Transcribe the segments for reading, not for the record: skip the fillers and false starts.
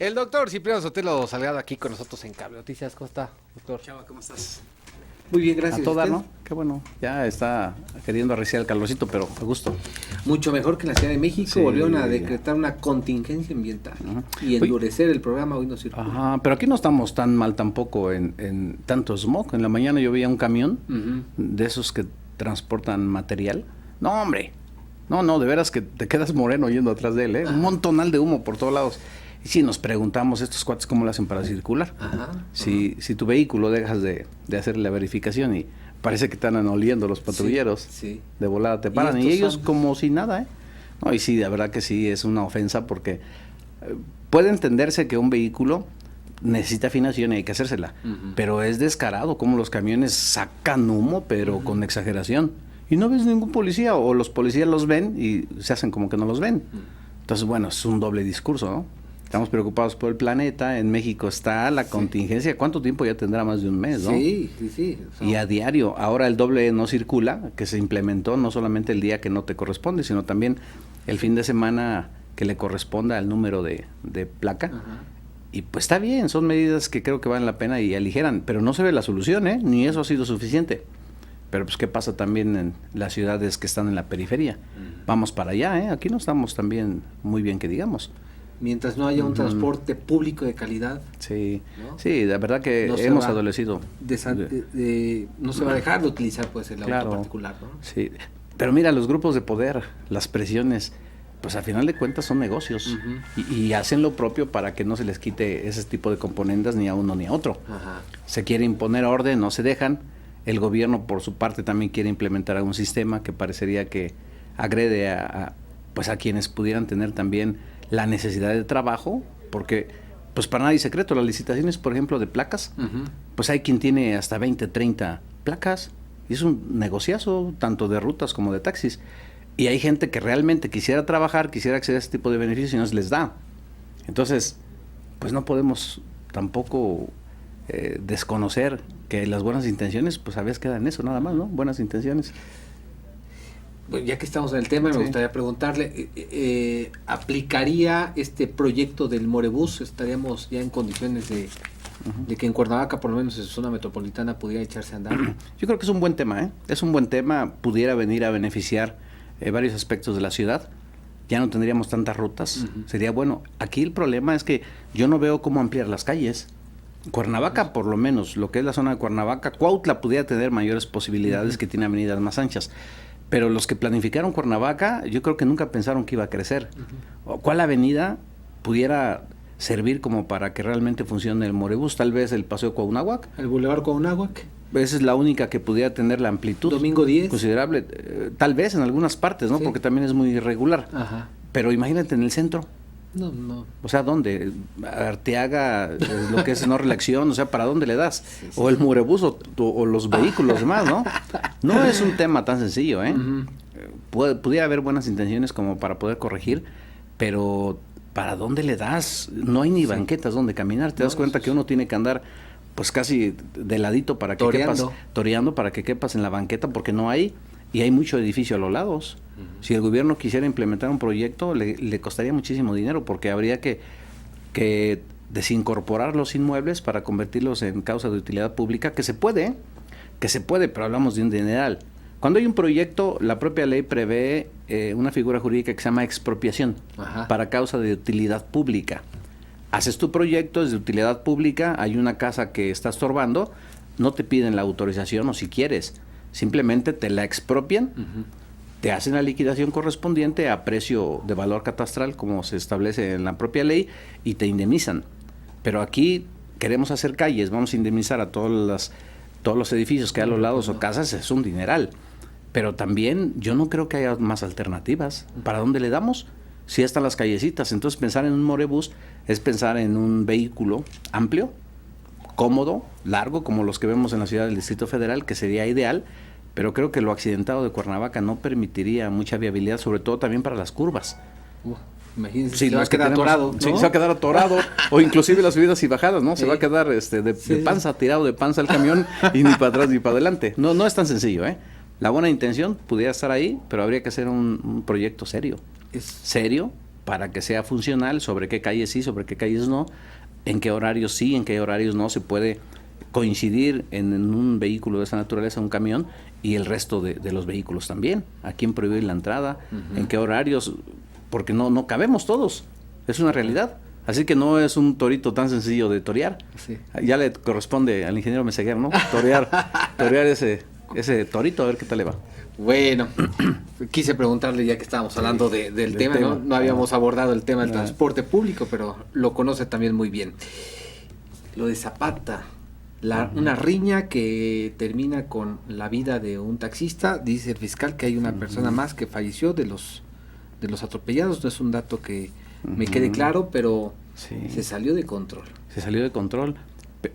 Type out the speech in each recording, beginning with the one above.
El doctor Cipriano Sotelo Salgado aquí con nosotros en Cable Noticias. ¿Cómo está, doctor? Chava, ¿cómo estás? Muy bien, gracias. A toda, ¿no? Qué bueno. Ya está queriendo arreciar el calorcito, pero a gusto. Mucho mejor que en la Ciudad de México. Sí. Volvieron a decretar una contingencia ambiental y endurecer el programa Hoy No Circula. Ajá, pero aquí no estamos tan mal tampoco en tanto smog. En la mañana yo veía un camión de esos que transportan material. No, hombre. No, de veras que te quedas moreno yendo atrás de él, ¿eh? Un montonal de humo por todos lados. Y si nos preguntamos estos cuates cómo lo hacen para circular. Si tu vehículo dejas de hacer la verificación y parece que están oliendo los patrulleros, sí. De volada te paran y ellos como si nada, ¿eh? No, y sí, la verdad que sí es una ofensa porque puede entenderse que un vehículo necesita afinación y hay que hacérsela, pero es descarado como los camiones sacan humo, pero con exageración. Y no ves ningún policía, o los policías los ven y se hacen como que no los ven. Entonces, bueno, es un doble discurso, ¿no? Estamos preocupados por el planeta, en México está la contingencia. ¿Cuánto tiempo ya tendrá? Más de un mes, ¿no? Sí. O sea, y a diario. Ahora el doble no circula, que se implementó no solamente el día que no te corresponde, sino también el fin de semana que le corresponda al número de placa. Y pues está bien, son medidas que creo que valen la pena y aligeran, pero no se ve la solución, ¿eh? Ni eso ha sido suficiente. Pero pues qué pasa también en las ciudades que están en la periferia. Vamos para allá, ¿eh? Aquí no estamos también muy bien que digamos. Mientras no haya un transporte público de calidad. Sí, ¿no? Sí, la verdad que no hemos adolecido. No se va a dejar de utilizar pues el auto particular, ¿no? Sí, pero mira, los grupos de poder, las presiones, pues al final de cuentas son negocios y hacen lo propio para que no se les quite ese tipo de componendas ni a uno ni a otro. Se quiere imponer orden, no se dejan. El gobierno por su parte también quiere implementar algún sistema que parecería que agrede a quienes pudieran tener también la necesidad de trabajo, porque pues para nadie es secreto, las licitaciones, por ejemplo, de placas, pues hay quien tiene hasta 20, 30 placas, y es un negociazo, tanto de rutas como de taxis, y hay gente que realmente quisiera trabajar, quisiera acceder a ese tipo de beneficios y no se les da. Entonces, pues no podemos tampoco desconocer que las buenas intenciones, pues a veces quedan en eso nada más, ¿no? Buenas intenciones. Bueno, ya que estamos en el tema, me gustaría preguntarle, ¿aplicaría este proyecto del Morebús? ¿Estaríamos ya en condiciones de que en Cuernavaca, por lo menos en su zona metropolitana, pudiera echarse a andar? Yo creo que es un buen tema, ¿eh? Es un buen tema, pudiera venir a beneficiar varios aspectos de la ciudad. Ya no tendríamos tantas rutas, sería bueno. Aquí el problema es que yo no veo cómo ampliar las calles. Cuernavaca, por lo menos, lo que es la zona de Cuernavaca, Cuautla pudiera tener mayores posibilidades que tiene avenidas más anchas. Pero los que planificaron Cuernavaca, yo creo que nunca pensaron que iba a crecer. ¿Cuál avenida pudiera servir como para que realmente funcione el Morebús? Tal vez el Paseo Cuauhnáhuac. ¿El Boulevard Cuauhnáhuac? Esa es la única que pudiera tener la amplitud. Domingo 10. Considerable. Tal vez en algunas partes, ¿no? Sí. Porque también es muy irregular. Pero imagínate en el centro. No. O sea, ¿dónde? Arteaga, lo que es no reelección, o sea, ¿para dónde le das? O el Morebús o los vehículos más, ¿no? No es un tema tan sencillo, ¿eh? Pudiera haber buenas intenciones como para poder corregir, pero ¿para dónde le das? No hay ni banquetas donde caminar. Te das cuenta que uno tiene que andar pues casi de ladito para que toreando para que quepas en la banqueta, porque no hay, y hay mucho edificio a los lados. Si el gobierno quisiera implementar un proyecto, le costaría muchísimo dinero, porque habría que desincorporar los inmuebles para convertirlos en causa de utilidad pública, que se puede, pero hablamos de un dineral. Cuando hay un proyecto, la propia ley prevé una figura jurídica que se llama expropiación para causa de utilidad pública. Haces tu proyecto, es de utilidad pública, hay una casa que está estorbando, no te piden la autorización, o si quieres, simplemente te la expropian, te hacen la liquidación correspondiente a precio de valor catastral, como se establece en la propia ley, y te indemnizan. Pero aquí queremos hacer calles, vamos a indemnizar a todos los edificios que hay a los lados o casas, es un dineral. Pero también yo no creo que haya más alternativas. ¿Para dónde le damos? Si están las callecitas. Entonces pensar en un Morebús es pensar en un vehículo amplio, cómodo, largo, como los que vemos en la ciudad del Distrito Federal, que sería ideal, pero creo que lo accidentado de Cuernavaca no permitiría mucha viabilidad, sobre todo también para las curvas. Imagínense, si se va a quedar atorado, ¿no? Sí, se va a quedar atorado, o inclusive las subidas y bajadas, ¿no? Se va a quedar de panza, tirado de panza el camión, y ni para atrás ni para adelante. No es tan sencillo, ¿eh? La buena intención pudiera estar ahí, pero habría que hacer un proyecto serio. Serio, para que sea funcional, sobre qué calles sí, sobre qué calles no, en qué horarios sí, en qué horarios no se puede coincidir en un vehículo de esa naturaleza, un camión, y el resto de los vehículos también. ¿A quién prohibir la entrada? ¿En qué horarios? Porque no cabemos todos, es una realidad. Así que no es un torito tan sencillo de torear. Sí. Ya le corresponde al ingeniero Meseguer, ¿no? Torear ese torito, a ver qué tal le va. Bueno, quise preguntarle, ya que estábamos hablando del tema, ¿no? No habíamos abordado el tema del transporte público, pero lo conoce también muy bien. Lo de Zapata, una riña que termina con la vida de un taxista. Dice el fiscal que hay una persona más que falleció de los atropellados. No es un dato que me quede claro, pero se salió de control. Se salió de control.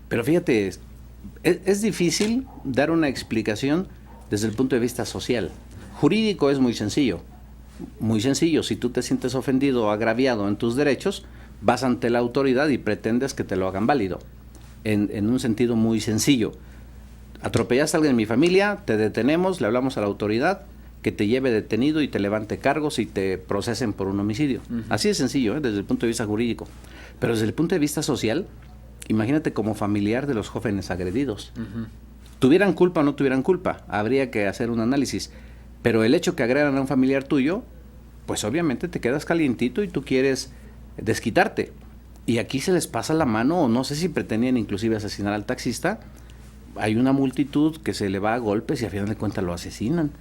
Pero fíjate, es difícil dar una explicación desde el punto de vista social. Jurídico es muy sencillo. Muy sencillo. Si tú te sientes ofendido o agraviado en tus derechos, vas ante la autoridad y pretendes que te lo hagan válido. En un sentido muy sencillo. Atropellaste a alguien en mi familia, te detenemos, le hablamos a la autoridad que te lleve detenido y te levante cargos y te procesen por un homicidio. Así de sencillo, desde el punto de vista jurídico. Pero desde el punto de vista social, imagínate como familiar de los jóvenes agredidos. Tuvieran culpa o no tuvieran culpa, habría que hacer un análisis. Pero el hecho que agredan a un familiar tuyo, pues obviamente te quedas calientito y tú quieres desquitarte. Y aquí se les pasa la mano, o no sé si pretendían inclusive asesinar al taxista. Hay una multitud que se le va a golpes y a final de cuentas lo asesinan.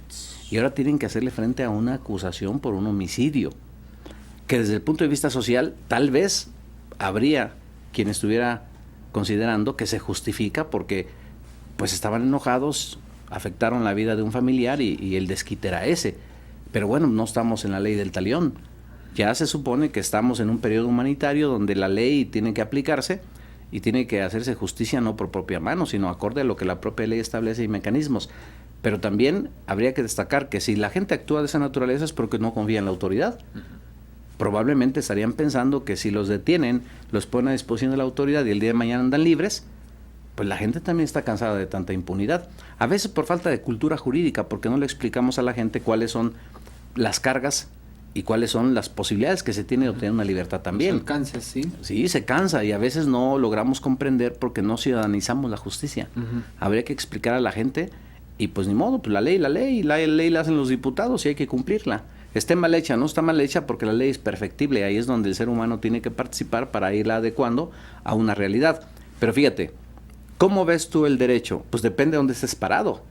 Y ahora tienen que hacerle frente a una acusación por un homicidio. Que desde el punto de vista social, tal vez habría quien estuviera considerando que se justifica porque pues estaban enojados, afectaron la vida de un familiar y el desquite era ese. Pero bueno, no estamos en la ley del talión. Ya se supone que estamos en un periodo humanitario donde la ley tiene que aplicarse y tiene que hacerse justicia no por propia mano, sino acorde a lo que la propia ley establece y mecanismos. Pero también habría que destacar que si la gente actúa de esa naturaleza es porque no confía en la autoridad. Probablemente estarían pensando que si los detienen, los ponen a disposición de la autoridad y el día de mañana andan libres, pues la gente también está cansada de tanta impunidad. A veces por falta de cultura jurídica, porque no le explicamos a la gente cuáles son las cargas y cuáles son las posibilidades que se tiene de obtener una libertad también. Los alcances, sí. Sí, se cansa y a veces no logramos comprender porque no ciudadanizamos la justicia. Habría que explicar a la gente y pues ni modo, pues la ley la hacen los diputados y hay que cumplirla. Esté mal hecha, no está mal hecha porque la ley es perfectible, ahí es donde el ser humano tiene que participar para irla adecuando a una realidad. Pero fíjate, ¿cómo ves tú el derecho? Pues depende de dónde estés parado.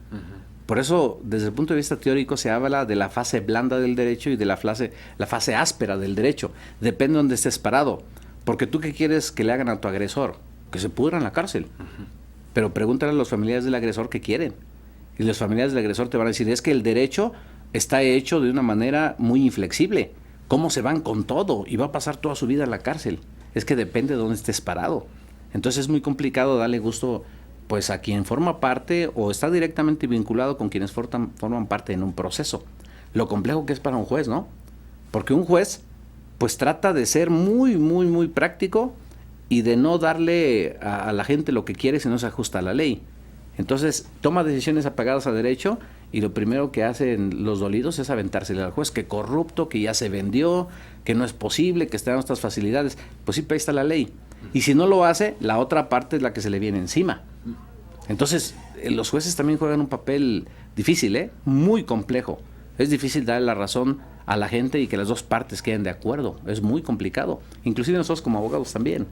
Por eso, desde el punto de vista teórico, se habla de la fase blanda del derecho y de la fase áspera del derecho. Depende de dónde estés parado. Porque tú, ¿qué quieres que le hagan a tu agresor? Que se pudra en la cárcel. Pero pregúntale a los familiares del agresor qué quieren. Y los familiares del agresor te van a decir, es que el derecho está hecho de una manera muy inflexible. ¿Cómo se van con todo? Y va a pasar toda su vida en la cárcel. Es que depende de dónde estés parado. Entonces es muy complicado darle gusto pues a quien forma parte o está directamente vinculado con quienes forman parte en un proceso. Lo complejo que es para un juez, ¿no? Porque un juez pues trata de ser muy, muy, muy práctico y de no darle a la gente lo que quiere si no se ajusta a la ley. Entonces toma decisiones apegadas a derecho y lo primero que hacen los dolidos es aventársele al juez, que corrupto, que ya se vendió, que no es posible, que estén estas facilidades. Pues sí, pero ahí está la ley. Y si no lo hace, la otra parte es la que se le viene encima. Entonces, los jueces también juegan un papel difícil, muy complejo. Es difícil darle la razón a la gente y que las dos partes queden de acuerdo. Es muy complicado. Inclusive nosotros como abogados también.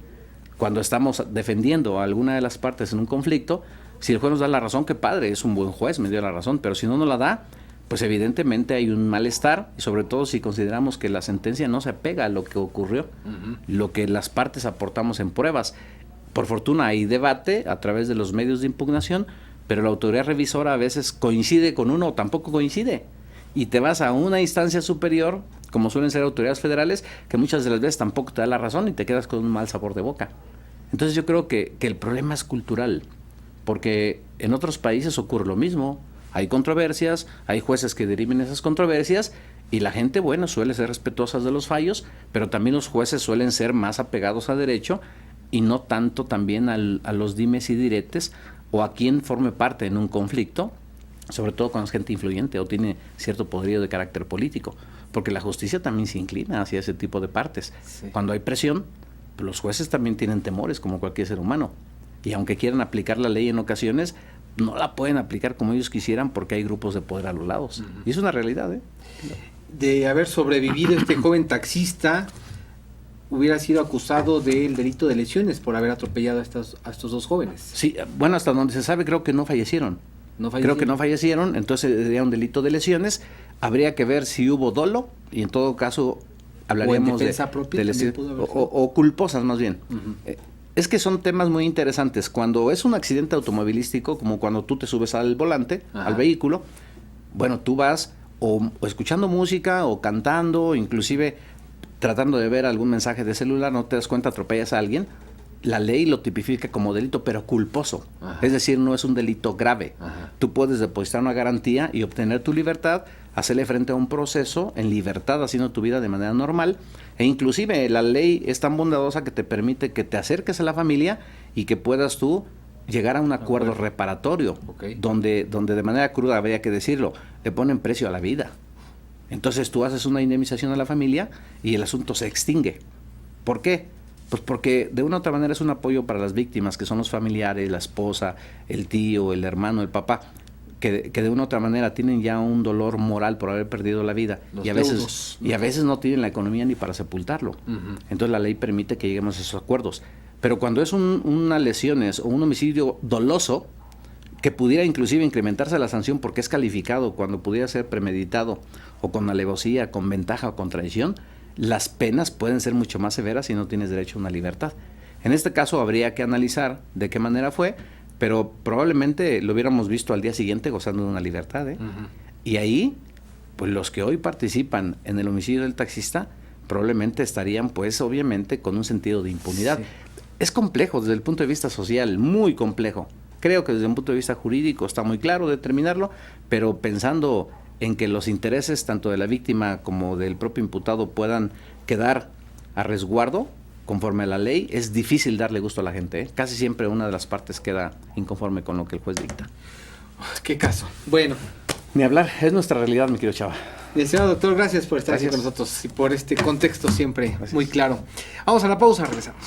Cuando estamos defendiendo a alguna de las partes en un conflicto, si el juez nos da la razón, qué padre, es un buen juez, me dio la razón. Pero si no nos la da, pues evidentemente hay un malestar, y sobre todo si consideramos que la sentencia no se apega a lo que ocurrió, lo que las partes aportamos en pruebas. Por fortuna hay debate a través de los medios de impugnación, pero la autoridad revisora a veces coincide con uno o tampoco coincide. Y te vas a una instancia superior, como suelen ser autoridades federales, que muchas de las veces tampoco te da la razón y te quedas con un mal sabor de boca. Entonces yo creo que el problema es cultural, porque en otros países ocurre lo mismo. Hay controversias, hay jueces que dirimen esas controversias y la gente, bueno, suele ser respetuosa de los fallos, pero también los jueces suelen ser más apegados a derecho y no tanto también a los dimes y diretes o a quien forme parte en un conflicto sobre todo cuando es gente influyente o tiene cierto poderío de carácter político, porque la justicia también se inclina hacia ese tipo de partes. Sí. Cuando hay presión, pues los jueces también tienen temores, como cualquier ser humano, y aunque quieran aplicar la ley en ocasiones, no la pueden aplicar como ellos quisieran porque hay grupos de poder a los lados. Y es una realidad, ¿eh? De haber sobrevivido este joven taxista, hubiera sido acusado del delito de lesiones por haber atropellado a estos dos jóvenes. Sí, bueno, hasta donde se sabe creo que no fallecieron. ¿No Creo que no fallecieron, entonces sería un delito de lesiones. Habría que ver si hubo dolo y en todo caso hablaríamos o en defensa propia, lesiones o culposas más bien. Es que son temas muy interesantes. Cuando es un accidente automovilístico, como cuando tú te subes al volante, al vehículo, bueno, tú vas o escuchando música o cantando, inclusive tratando de ver algún mensaje de celular, no te das cuenta, atropellas a alguien. La ley lo tipifica como delito, pero culposo. Ajá. Es decir, no es un delito grave. Ajá. Tú puedes depositar una garantía y obtener tu libertad, hacerle frente a un proceso en libertad, haciendo tu vida de manera normal. E inclusive la ley es tan bondadosa que te permite que te acerques a la familia y que puedas tú llegar a un acuerdo reparatorio, donde de manera cruda, habría que decirlo, le ponen precio a la vida. Entonces tú haces una indemnización a la familia y el asunto se extingue. ¿Por qué? Pues porque de una u otra manera es un apoyo para las víctimas, que son los familiares, la esposa, el tío, el hermano, el papá, que de una u otra manera tienen ya un dolor moral por haber perdido la vida y a veces no tienen la economía ni para sepultarlo. Entonces la ley permite que lleguemos a esos acuerdos. Pero cuando es una lesiones o un homicidio doloso, que pudiera inclusive incrementarse la sanción porque es calificado, cuando pudiera ser premeditado o con alevosía, con ventaja o con traición, las penas pueden ser mucho más severas si no tienes derecho a una libertad. En este caso habría que analizar de qué manera fue, pero probablemente lo hubiéramos visto al día siguiente gozando de una libertad, ¿eh? Y ahí, pues los que hoy participan en el homicidio del taxista, probablemente estarían, pues obviamente, con un sentido de impunidad. Sí. Es complejo desde el punto de vista social, muy complejo. Creo que desde un punto de vista jurídico está muy claro determinarlo, pero pensando en que los intereses tanto de la víctima como del propio imputado puedan quedar a resguardo conforme a la ley, es difícil darle gusto a la gente, ¿eh? Casi siempre una de las partes queda inconforme con lo que el juez dicta. ¿Qué caso? Bueno. Ni hablar, es nuestra realidad, mi querido Chava. Estimado doctor, gracias por estar aquí con nosotros y por este contexto siempre muy claro. Vamos a la pausa, regresamos.